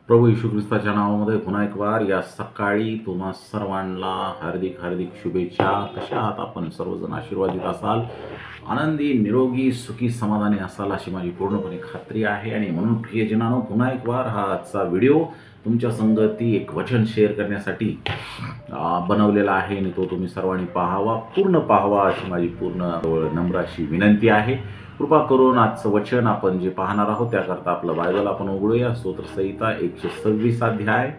प्रभू येशू ख्रिस्ताच्या नावामध्ये पुन्हा एक वार या सकाळी तुम्हा सर्वांना हार्दिक हार्दिक शुभेच्छा। कशा आहात आपण सर्वजण? आशीर्वादित असाल, आनंदी, निरोगी, सुखी, समाधानी असाल अशी माझी पूर्णपणे खात्री आहे। आणि म्हणून प्रियजनांनो, पुन्हा एक वार हा आजचा व्हिडिओ तुमच्या संगती एक वचन शेअर करण्यासाठी बनवलेला आहे आणि तो तुम्ही सर्वांनी पाहावा, पूर्ण पाहावा अशी माझी पूर्ण नम्र अशी विनंती आहे। कृपा करून आजचं वचन आपण जे पाहणार आहोत त्याकरता आपलं बायबल आपण उघडूया। स्तोत्रसंहिता 126 अध्याय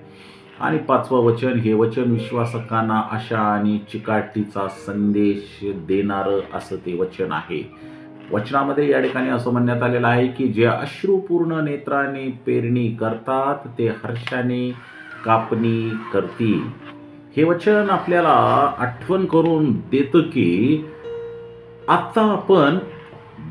आणि 5वं वचन। हे वचन विश्वासकांना आशा आणि चिकाटीचा संदेश देणारं असं ते वचन आहे। वचनामध्ये या ठिकाणी असं म्हणण्यात आलेलं आहे की जे अश्रुपूर्ण नेत्राने पेरणी करतात ते हर्षाने कापणी करतील। हे वचन आपल्याला आठवण करून देतं की आता आपण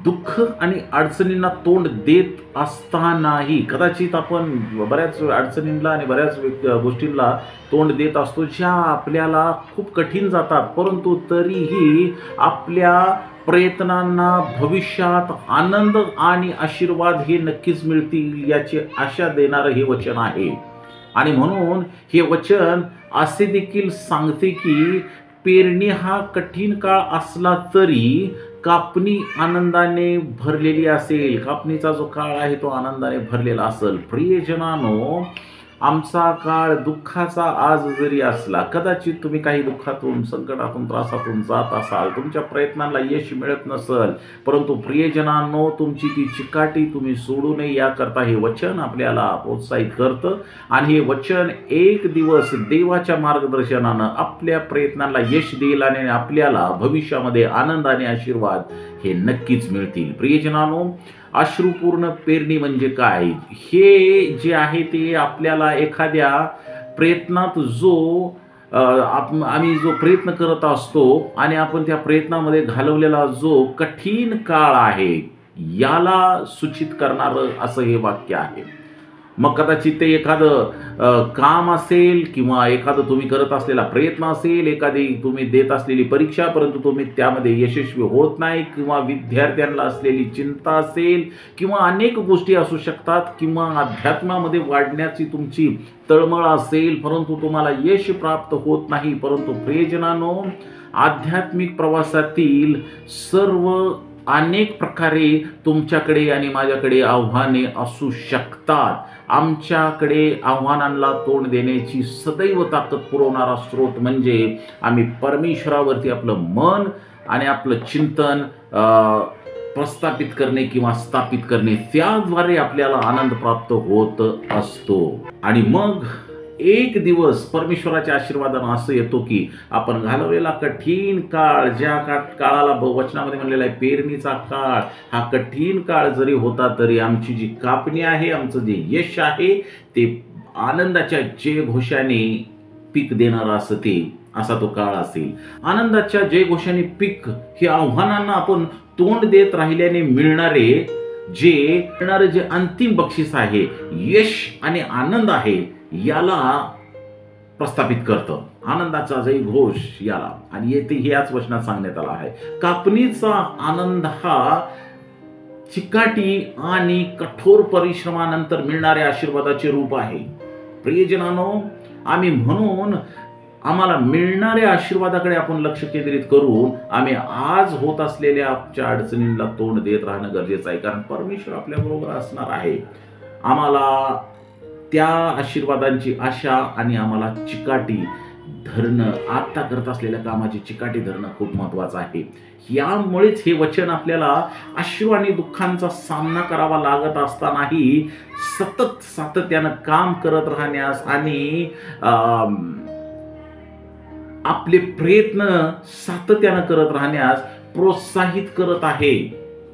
दुःख आणि अडचणींना तोंड देत असतानाही कदाचित आपण बऱ्याच अडचणींना आणि बऱ्याच गोष्टींना तोंड देत असतो ज्या आपल्याला खूप कठीण जातात, परंतु तरीही आपल्या प्रयत्नांना भविष्यात आनंद आणि आशीर्वाद हे नक्कीच मिळतील याची आशा देणारं हे वचन आहे। आणि म्हणून हे वचन असे देखील सांगते की पेरणी हा कठीण काळ असला तरी कापणी आनंदाने भरलेली असेल। कापणीचा जो काळ आहे तो आनंदाने भरलेला असेल। प्रियजनांनो, आमचा काळ दुःखाचा आज जरी असला, कदाचित तुम्ही काही दुःखातून, संकटातून, त्रासातून जात असाल, तुमच्या प्रयत्नांना यश मिळत नसेल, परंतु प्रियजनांनो, तुमची ती चिकाटी तुम्ही सोडू नये याकरता हे वचन आपल्याला प्रोत्साहित करतं। आणि हे वचन एक दिवस देवाच्या मार्गदर्शनानं आपल्या प्रयत्नांना यश देईल आणि आपल्याला भविष्यामध्ये आनंद आणि आशीर्वाद हे नक्कीच मिळतील। प्रियजनांनो, अश्रुपूर्ण पेरणी म्हणजे काय? हे जे आहे ते आपल्याला एखाद्या प्रयत्नात आम्ही जो प्रयत्न करत असतो आणि आपण त्या प्रयत्नामध्ये घालवलेला जो कठीण काळ आहे याला सूचित करणारं असं हे वाक्य आहे। मग कदाचित ते एखादं काम असेल किंवा एखादं तुम्ही करत असलेला प्रयत्न असेल, एखादी तुम्ही देत असलेली परीक्षा परंतु तुम्ही त्यामध्ये यशस्वी होत नाही, किंवा विद्यार्थ्यांना असलेली चिंता असेल, किंवा अनेक गोष्टी असू शकतात, किंवा अध्यात्मामध्ये वाढण्याची तुमची तळमळ असेल परंतु तुम्हाला यश प्राप्त होत नाही। परंतु प्रियजनांनो, आध्यात्मिक प्रवासातील सर्व अनेक प्रकारे तुमच्याकडे आणि माझ्याकडे आव्हाने असू शकतात। आमच्याकडे आव्हानांना तोंड देण्याची सदैव ताकद पुरवणारा स्रोत म्हणजे आम्ही परमेश्वरावरती आपलं मन आणि आपलं चिंतन प्रस्थापित करणे किंवा स्थापित करणे, त्याद्वारे आपल्याला आनंद प्राप्त होत असतो। आणि मग एक दिवस परमेश्वराच्या आशीर्वादानं असं येतो की आपण घालवलेला कठीण काळ, ज्या काळाला वचनामध्ये म्हणलेला आहे पेरणीचा काळ, हा कठीण काळ जरी होता तरी आमची जी कापणी आहे, आमचं जे यश आहे ते आनंदाच्या जयघोषाने पीक देणारा असा तो काळ असेल। आनंदाच्या जयघोषाने पीक हे आव्हानांना आपण तोंड देत राहिल्याने मिळणारे जे अंतिम बक्षीस आहे, यश आणि आनंद आहे, याला प्रस्थापित करतं। आनंदाचा जयघोष याला, आणि येथे ह्याच वचनात सांगण्यात आला आहे कापणीचा आनंद हा चिकाटी आणि कठोर परिश्रमानंतर मिळणाऱ्या आशीर्वादाचे रूप आहे। प्रियजनांनो, आम्ही म्हणून आम्हाला मिळणाऱ्या आशीर्वादाकडे आपण लक्ष केंद्रित करून आम्ही आज होत असलेल्या आमच्या अडचणींना तोंड देत राहणं गरजेचं आहे, कारण परमेश्वर आपल्याबरोबर असणार आहे। आम्हाला त्या आशीर्वादांची आशा आणि आम्हाला चिकाटी धरणं, आता करत असलेल्या कामाची चिकाटी धरणं खूप महत्त्वाचं आहे। यामुळेच हे वचन आपल्याला अश्रू आणि दुःखांचा सामना करावा लागत असतानाही सतत सातत्यानं काम करत राहण्यास आणि आपले प्रयत्न सातत्यानं करत राहण्यास प्रोत्साहित करत आहे।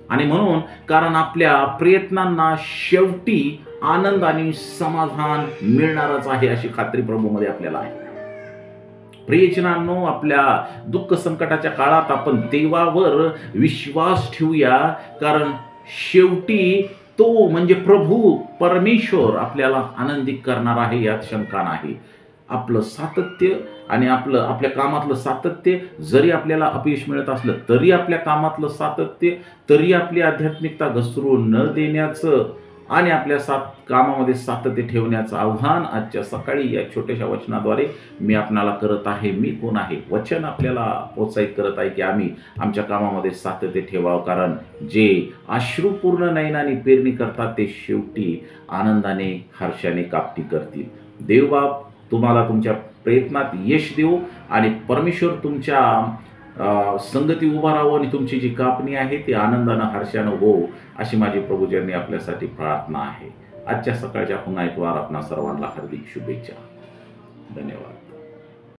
आणि म्हणून कारण आपल्या प्रयत्नांना शेवटी आनंद आणि समाधान मिळणारच आहे अशी खात्री प्रभूमध्ये आपल्याला आहे। प्रियजनांनो, आपल्या दुःख संकटाच्या काळात आपण देवावर विश्वास ठेवूया, कारण शेवटी तो म्हणजे प्रभू परमेश्वर आपल्याला आनंदित करणार आहे यात शंका नाही। आपलं सातत्य आणि आपल्या कामातलं सातत्य, जरी आपल्याला अपयश मिळत असलं तरी आपल्या कामातलं सातत्य, तरी आपली आध्यात्मिकता घसरू न देण्याचं आणि आपल्या कामामध्ये सातत्य ठेवण्याचं आव्हान आजच्या सकाळी या छोट्याशा वचनाद्वारे मी आपणाला करत आहे. मी कोण आहे? वचन आपल्याला प्रोत्साहित करत आहे की आम्ही आमच्या कामामध्ये सातत्य ठेवावं, कारण जे अश्रुपूर्ण नयनाने पेरणी करतात ते शेवटी आनंदाने हर्षाने कापणी करतील. देवबाप तुम्हाला तुमच्या प्रयत्नात यश देऊ आणि परमेश्वर तुमच्या संगती उभा राहावं आणि तुमची जी कापणी आहे ती आनंदानं हर्षानं हो, अशी माझी प्रभूजननी आपल्यासाठी प्रार्थना आहे. आजच्या सकाळच्या पुन्हा एक वार आपणा सर्वांना हार्दिक शुभेच्छा. धन्यवाद.